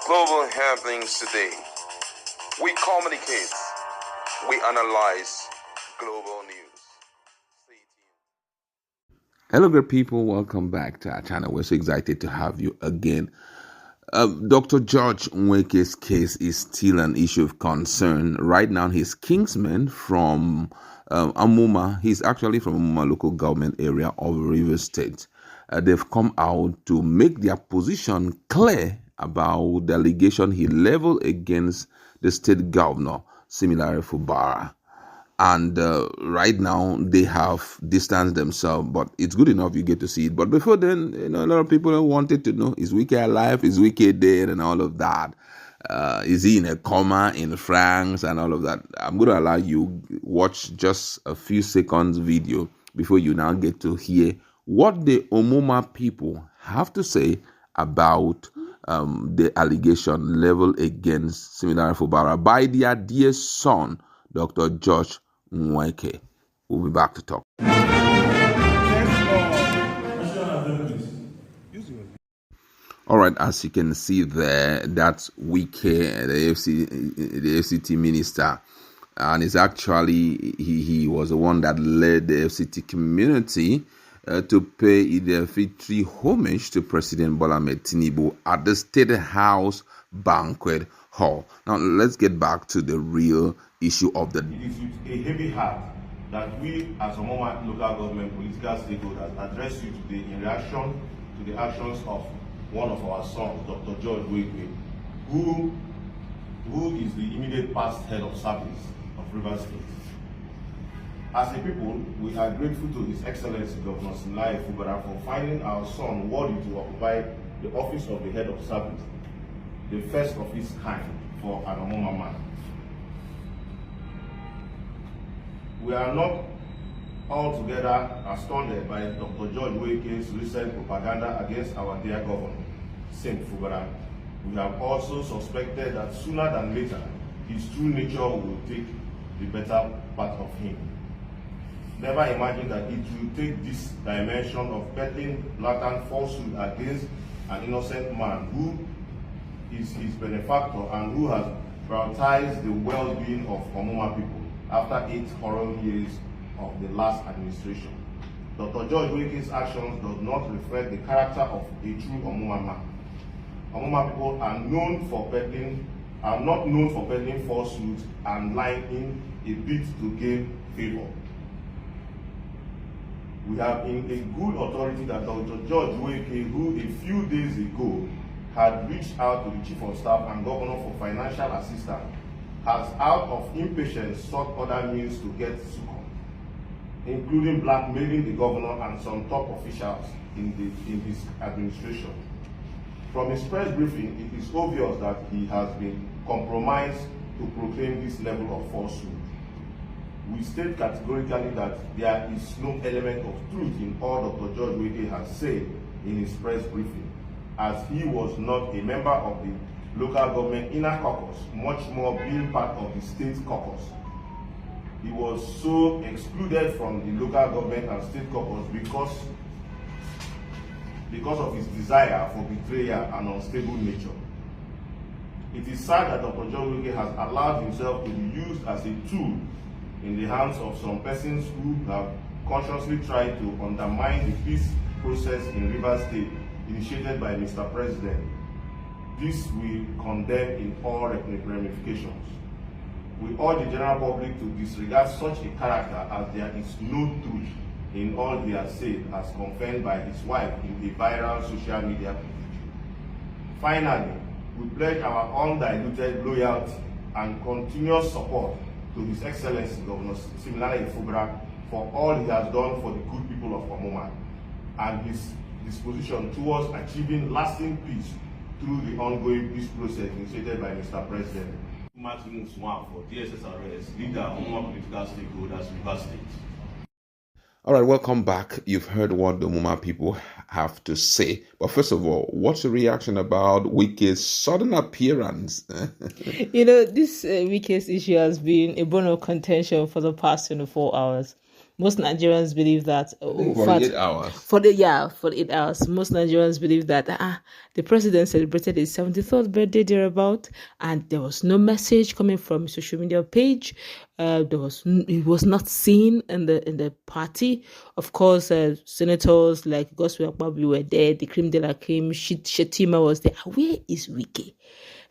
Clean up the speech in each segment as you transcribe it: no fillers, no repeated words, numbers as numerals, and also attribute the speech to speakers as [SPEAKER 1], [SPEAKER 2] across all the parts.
[SPEAKER 1] Global happenings today. We communicate. We analyze global news. Stay tuned.
[SPEAKER 2] Hello, good people. Welcome back to our channel. We're so excited to have you again. Dr. George Nweke's case is still an issue of concern. Right now, his Kinsmen from Amuma, he's actually from Amuma local government area of Rivers State. They've come out to make their position clear about the allegation he leveled against the state governor, Siminalayi Fubara. And right now, they have distanced themselves, but it's good enough you get to see it. But before then, a lot of people wanted to know, is Wike alive? Is Wike dead? And all of that. Is he in a coma in France and all of that? I'm going to allow you watch just a few seconds video before you now get to hear what the Omuma people have to say about the allegation leveled against Siminalayi Fubara by their dear son, Dr. George Nweke. We'll be back to talk. All right, as you can see there, that's Wike, the FCT minister, and it's actually he was the one that led the FCT community to pay their victory homage to President Bola Ahmed Tinubu at the State House banquet hall. Now, let's get back to the real issue of the day.
[SPEAKER 3] It is with a heavy heart that we, as Omuma local government political stakeholders, address you today in reaction to the actions of one of our sons, Dr. George Wike, who is the immediate past head of service of Rivers State. As a people, we are grateful to His Excellency Governor Siminalayi Fubara for finding our son worthy to occupy the office of the head of service, the first of its kind for an Omuma man. We are not altogether astounded by Dr. George Wake's recent propaganda against our dear governor, Saint Fubara. We have also suspected that sooner than later, his true nature will take the better part of him. Never imagine that it will take this dimension of peddling blatant falsehood against an innocent man who is his benefactor and who has prioritized the well-being of Omuma people after 8 horrible years of the last administration. Dr. George Wake's actions does not reflect the character of a true Omuma man. Omuma people are not known for peddling falsehoods and lying in a bid to gain favor. We have in a good authority that Dr. George Wake, who a few days ago had reached out to the Chief of Staff and Governor for financial assistance, has out of impatience sought other means to get succor, including blackmailing the governor and some top officials in his administration. From his press briefing, it is obvious that he has been compromised to proclaim this level of falsehood. We state categorically that there is no element of truth in all Dr. George Wike has said in his press briefing, as he was not a member of the local government inner caucus, much more being part of the state caucus. He was so excluded from the local government and state caucus because of his desire for betrayal and unstable nature. It is sad that Dr. George Wike has allowed himself to be used as a tool in the hands of some persons who have consciously tried to undermine the peace process in Rivers State initiated by Mr. President. This we condemn in all ramifications. We urge the general public to disregard such a character, as there is no truth in all he has said, as confirmed by his wife in a viral social media. Finally, we pledge our undiluted loyalty and continuous support to His Excellency Governor Siminalayi Fubara for all he has done for the good people of Omuma and his disposition towards achieving lasting peace through the ongoing peace process initiated by Mr. President. Martin Swan for DSSRS, leader Omuma political stakeholders, Rivers State.
[SPEAKER 2] All right, welcome back. You've heard what the Omuma people have to say. But first of all, what's the reaction about Wike's sudden appearance?
[SPEAKER 4] This Wike's issue has been a bone of contention for the past 24 hours. Most Nigerians believe that.
[SPEAKER 2] For 8 hours.
[SPEAKER 4] For 8 hours. Most Nigerians believe that the president celebrated his 73rd birthday thereabout, and there was no message coming from his social media page. It was not seen in the party. Of course, senators like Gospel Akpabio were there. The cream de la cream, Shetima was there. Where is Wike?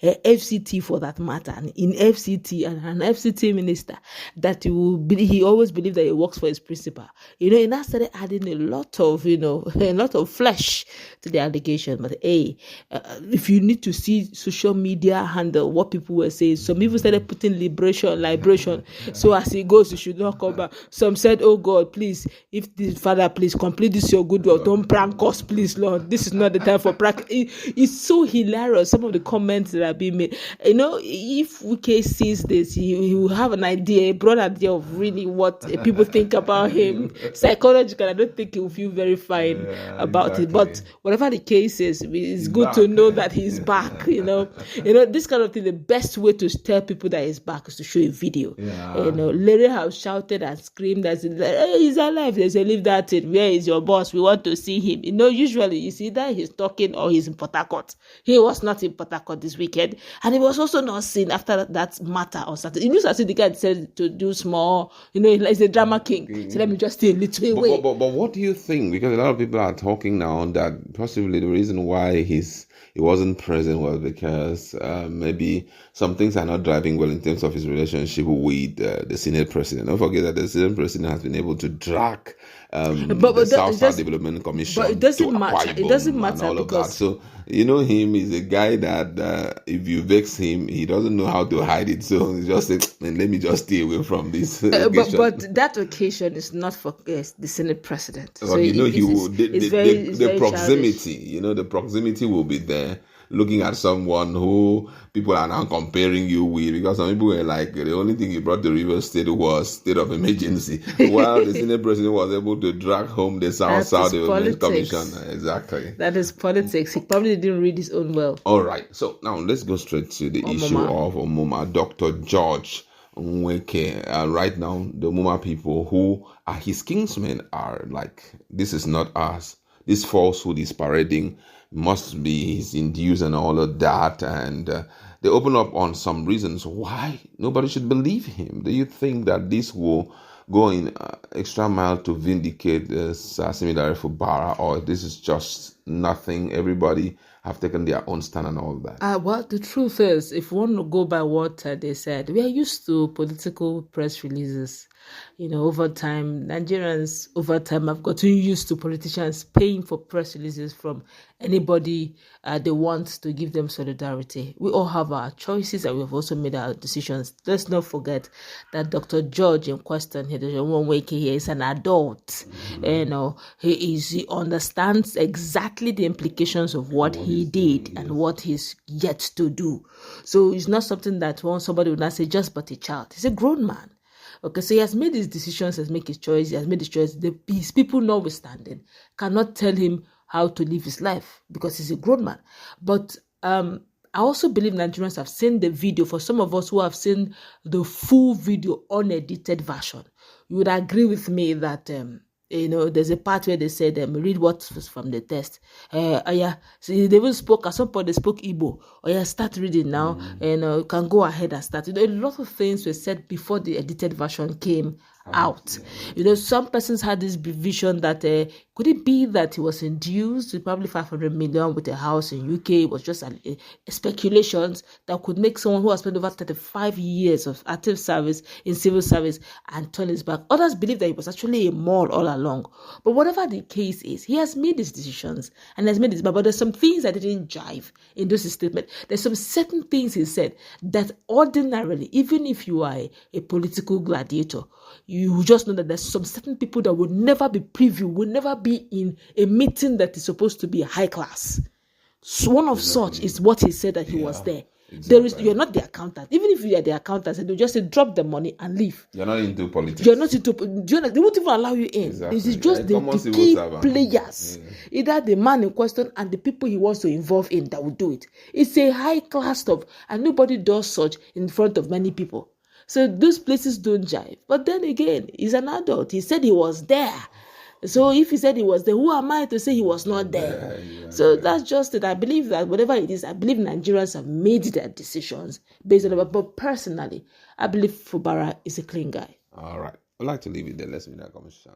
[SPEAKER 4] FCT for that matter, and in FCT and an FCT minister that he always believed that he works for his principal. And that started adding a lot of flesh to the allegation. But if you need to see social media handle what people were saying, some people started putting liberation. So as he goes, you should not come back. Some said, "Oh God, please, if the Father, please complete this your good work. Don't prank us, please, Lord. This is not the time for prank." It's so hilarious. Some of the comments that are being made. If Wike sees this, he will have an idea, a broad idea of really what people think about him. Psychologically, I don't think he will feel very fine about it. But whatever the case is, it's good to know that he's back. This kind of thing. The best way to tell people that he's back is to show a video. Larry have shouted and screamed that he's alive. They say, "Leave that in. Where is your boss? We want to see him." Usually you see that he's talking or he's in Port Harcourt. He was not in Port Harcourt this weekend. And he was also not seen after that matter on Saturday. It looks as if the guy decided to do small, he's a drama king. So let me just stay a little away.
[SPEAKER 2] But what do you think? Because a lot of people are talking now that possibly the reason why he wasn't present was because maybe some things are not driving well in terms of his relationship with the Senate president. Don't forget that the Senate president has been able to drag the South Development Commission.
[SPEAKER 4] But it doesn't matter. It doesn't matter because
[SPEAKER 2] so him is a guy that if you vex him, he doesn't know how to hide it. So he just said, "Let me just stay away from this."
[SPEAKER 4] But that occasion is not for the Senate president. So
[SPEAKER 2] the proximity. The proximity will be there. Looking at someone who people are now comparing you with, because some people were like, the only thing he brought to River State was state of emergency, while the Senate president was able to drag home the South Development Commission. Exactly.
[SPEAKER 4] That is politics. He probably didn't read his own well.
[SPEAKER 2] All right. So now let's go straight to the issue of Omuma. Dr. George Wike. Right now, the Omuma people who are his kinsmen are like, this is not us. This falsehood is parading. Must be his induced and all of that, and they open up on some reasons why nobody should believe him. Do you think that this will go in extra mile to vindicate Sasimi Fubara, or this is just nothing? Everybody have taken their own stand and all that.
[SPEAKER 4] Well, the truth is, if we want to go by what they said, we are used to political press releases. Over time, Nigerians have gotten used to politicians paying for press releases from anybody they want to give them solidarity. We all have our choices and we've also made our decisions. Let's not forget that Dr. George in question, he is an adult. He understands exactly the implications of what he did and what he's yet to do. So it's not something that somebody would not say just but a child. He's a grown man. Okay, so he has made his decisions, has made his choice, he has made his choice. His people, notwithstanding, cannot tell him how to live his life because he's a grown man. But I also believe Nigerians have seen the video. For some of us who have seen the full video, unedited version, you would agree with me that there's a part where they said, read what was from the test. So they even spoke, at some point they spoke Igbo. Start reading now, and you can go ahead and start. A lot of things were said before the edited version came out. Some persons had this vision that could it be that he was induced with probably 500 million with a house in UK? It was just speculations that could make someone who has spent over 35 years of active service in civil service and turn his back. Others believe that he was actually a mole all along. But whatever the case is, he has made his decisions and has made his. But there's some things that didn't jive in those statements. There's some certain things he said that ordinarily, even if you are a political gladiator, you just know that there's some certain people that will never be privy, will never be in a meeting that is supposed to be high class. So one of such is what he said that he was there. Exactly. You're not the accountant. Even if you are the accountant, they'll just say drop the money and leave.
[SPEAKER 2] You're not into politics.
[SPEAKER 4] They won't even allow you in. Exactly. This is just the key players. Either the man in question and the people he wants to involve in that will do it. It's a high class stuff, and nobody does such in front of many people. So those places don't jive. But then again, he's an adult. He said he was there. So if he said he was there, who am I to say he was not there? So that's just it. I believe that whatever it is, I believe Nigerians have made their decisions based on it. But personally, I believe Fubara is a clean guy.
[SPEAKER 2] All right. I'd like to leave it there. Let's meet in that conversation.